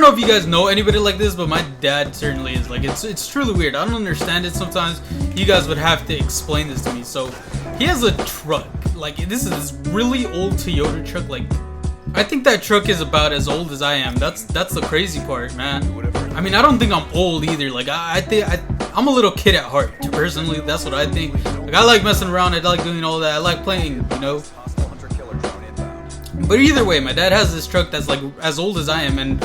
know if you guys know anybody like this, but my dad certainly is. Like, it's truly weird. I don't understand it sometimes. You guys would have to explain this to me. So, he has a truck. Like, this is this really old Toyota truck. Like, I think that truck is about as old as I am. That's the crazy part, man. I mean, I don't think I'm old either. Like, I think I'm a little kid at heart. Personally, that's what I think. Like, I like messing around. I like doing all that. I like playing, you know. But either way, my dad has this truck that's like as old as I am, and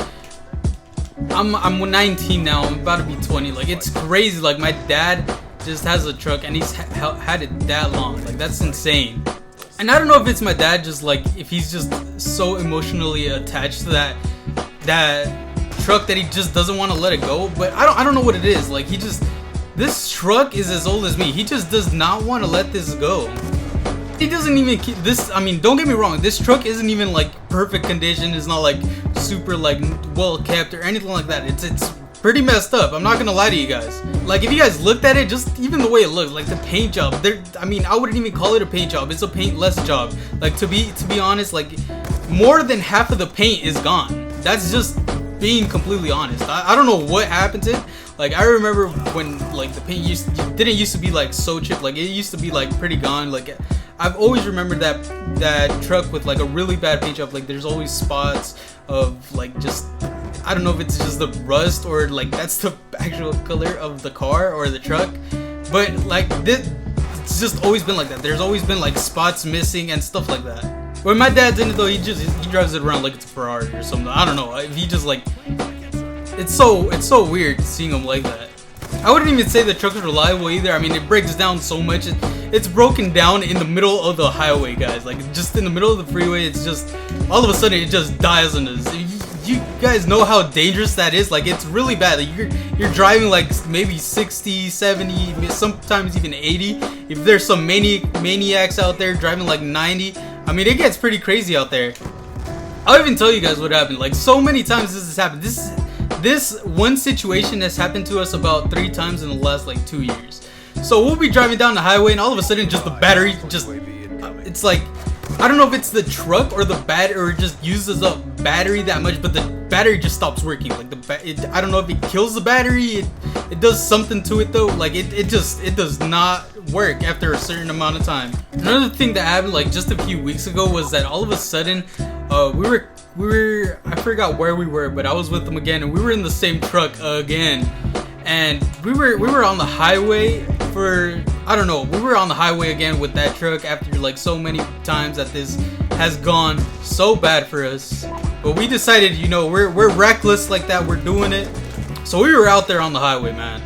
I'm 19 now. I'm about to be 20. Like, it's crazy. Like, my dad just has a truck, and he's had it that long. Like, that's insane. And I don't know if it's my dad, just like if he's just so emotionally attached to that truck that he just doesn't want to let it go. But I don't know what it is. Like, this truck is as old as me. He just does not want to let this go. He doesn't even keep this. I mean, don't get me wrong, this truck isn't even like perfect condition. It's not like super like well kept or anything like that. It's pretty messed up. I'm not gonna lie to you guys. Like, if you guys looked at it, just even the way it looks, like the paint job, I mean, I wouldn't even call it a paint job. It's a paintless job. Like, to be honest, like more than half of the paint is gone. That's just being completely honest. I don't know what happened to it. Like, I remember when like the paint didn't used to be like so chipped. Like, it used to be like pretty gone. Like, I've always remembered that truck with like a really bad paint job. Like, there's always spots of like just, I don't know if it's just the rust or like that's the actual color of the car or the truck, but like this, it's just always been like that. There's always been like spots missing and stuff like that. When my dad's in it though, he drives it around like it's a Ferrari or something. I don't know. If he just like, it's so weird seeing him like that. I wouldn't even say the truck is reliable either. I mean, it breaks down so much. It's broken down in the middle of the highway, guys. Like, just in the middle of the freeway, it's just all of a sudden it just dies on us. You guys know how dangerous that is. Like, it's really bad. Like, you're driving like maybe 60, 70, sometimes even 80. If there's some maniacs out there driving like 90, I mean, it gets pretty crazy out there. I'll even tell you guys what happened. Like, so many times this has happened. This one situation has happened to us about 3 times in the last like 2 years. So we'll be driving down the highway, and all of a sudden, just the battery it's like, I don't know if it's the truck or the battery, or it just uses up battery that much, but the battery just stops working. Like, I don't know if it kills the battery. It does something to it though. Like, it does not work after a certain amount of time. Another thing that happened like just a few weeks ago was that all of a sudden, we were I forgot where we were, but I was with them again, and we were in the same truck again, and we were on the highway for, I don't know, we were on the highway again with that truck after like so many times that this has gone so bad for us. But we decided, you know, we're reckless like that, we're doing it. So we were out there on the highway, man,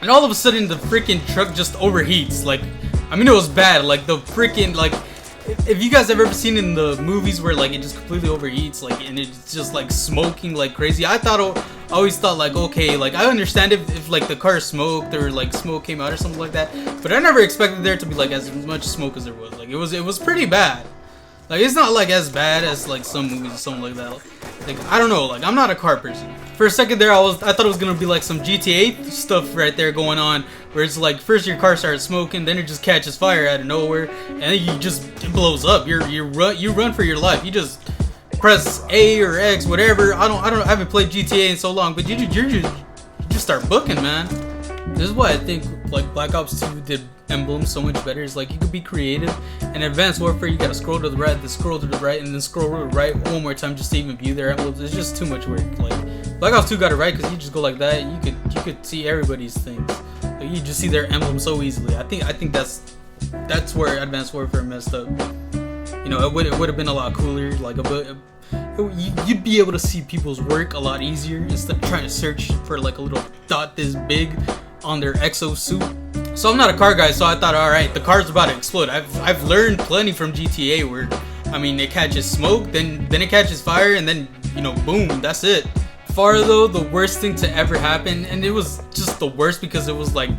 and all of a sudden the freaking truck just overheats. Like, I mean, it was bad. Like, the freaking, like, if you guys have ever seen in the movies where like it just completely overheats, like, and it's just like smoking like crazy. I always thought like, okay, like, I understand if like the car smoked or like smoke came out or something like that, but I never expected there to be like as much smoke as there was. Like, it was pretty bad. Like, it's not like as bad as like some movies or something like that. Like, I don't know, like, I'm not a car person. For a second there, I thought it was gonna be like some GTA stuff right there going on, where it's like first your car starts smoking, then it just catches fire out of nowhere, and then it blows up. You run for your life. You just press A or X, whatever. I haven't played GTA in so long, but you just start booking, man. This is why I think like Black Ops 2 did emblems so much better. Is like, you could be creative. In Advanced Warfare, you gotta scroll to the right, then scroll to the right, and then scroll to the right one more time just to even view their emblems. It's just too much work. Like, Black Ops 2 got it right because you just go like that. You could see everybody's things. Like, you just see their emblem so easily. I think that's where Advanced Warfare messed up. You know, it would have been a lot cooler. Like, you'd be able to see people's work a lot easier instead of trying to search for like a little dot this big on their exosuit. So I'm not a car guy, so I thought, all right, the car's about to explode. I've learned plenty from GTA where, I mean, it catches smoke, then it catches fire, and then, you know, boom, that's it. Far though, the worst thing to ever happen, and it was just the worst because it was like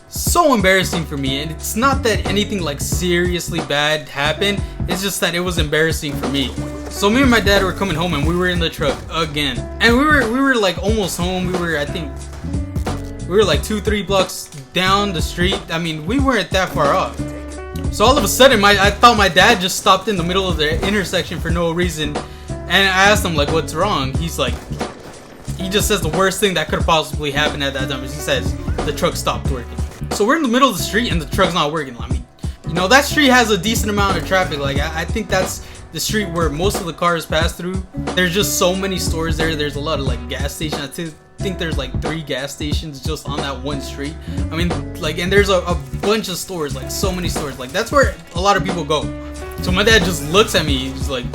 so embarrassing for me, and it's not that anything like seriously bad happened, it's just that it was embarrassing for me. So me and my dad were coming home, and we were in the truck again, and we were like almost home. I think we were like 2-3 blocks down the street. I mean, we weren't that far off. So all of a sudden, I thought my dad just stopped in the middle of the intersection for no reason, and I asked him like, what's wrong? He's like, he just says the worst thing that could have possibly happened at that time is he says the truck stopped working. So we're in the middle of the street and the truck's not working. I mean, you know, that street has a decent amount of traffic. Like, I think that's the street where most of the cars pass through. There's just so many stores there. There's a lot of like gas stations. I think there's like 3 gas stations just on that one street. I mean, like, and there's a bunch of stores, like so many stores. Like, that's where a lot of people go. So my dad just looks at me, he's like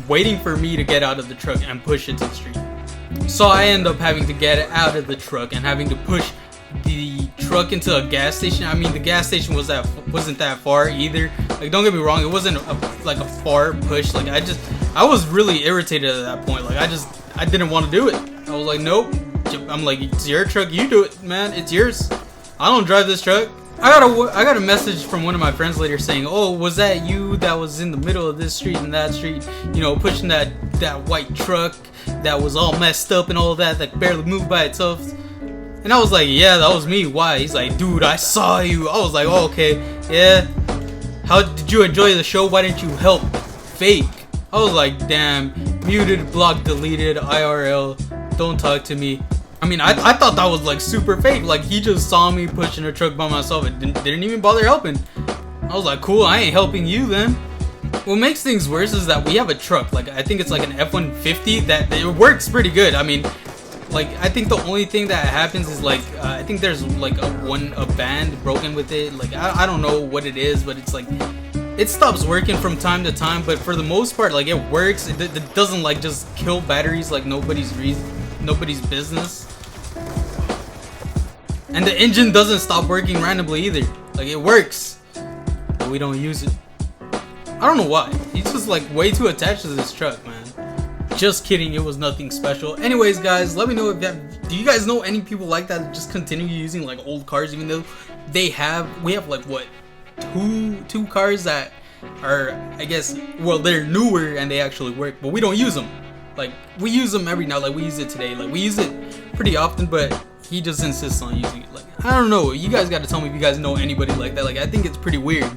waiting for me to get out of the truck and push it to the street. So I end up having to get out of the truck and having to push the truck into a gas station. I mean, the gas station wasn't that far either. Like, don't get me wrong, it wasn't like a far push. Like, I was really irritated at that point. Like, I didn't want to do it. I was like, nope. I'm like, it's your truck, you do it, man. It's yours. I don't drive this truck. I got a message from one of my friends later saying, oh, was that you that was in the middle of this street and that street, you know, pushing that white truck that was all messed up and all that barely moved by itself? And I was like, yeah, that was me. Why? He's like, dude, I saw you. I was like, oh, okay, yeah. How did you enjoy the show? Why didn't you help? Fake. I was like, damn, muted, blocked, deleted, IRL, don't talk to me. I mean, I thought that was like super fake. Like, he just saw me pushing a truck by myself and didn't even bother helping. I was like, cool, I ain't helping you then. What makes things worse is that we have a truck. Like, I think it's like an F-150 that it works pretty good. I mean, like, I think the only thing that happens is like, I think there's like a band broken with it. Like, I don't know what it is, but it's like, it stops working from time to time. But for the most part, like, it works. It doesn't like just kill batteries like nobody's business. And the engine doesn't stop working randomly either. Like, it works, but we don't use it. I don't know why. He's just like way too attached to this truck, man. Just kidding, it was nothing special. Anyways, guys, let me know if do you guys know any people like that just continue using like old cars, even though we have like what, two cars that are, I guess, well, they're newer and they actually work, but we don't use them. Like, we use them every now, like we use it today, like we use it pretty often, but he just insists on using it. Like, I don't know, you guys got to tell me if you guys know anybody like that. Like, I think it's pretty weird.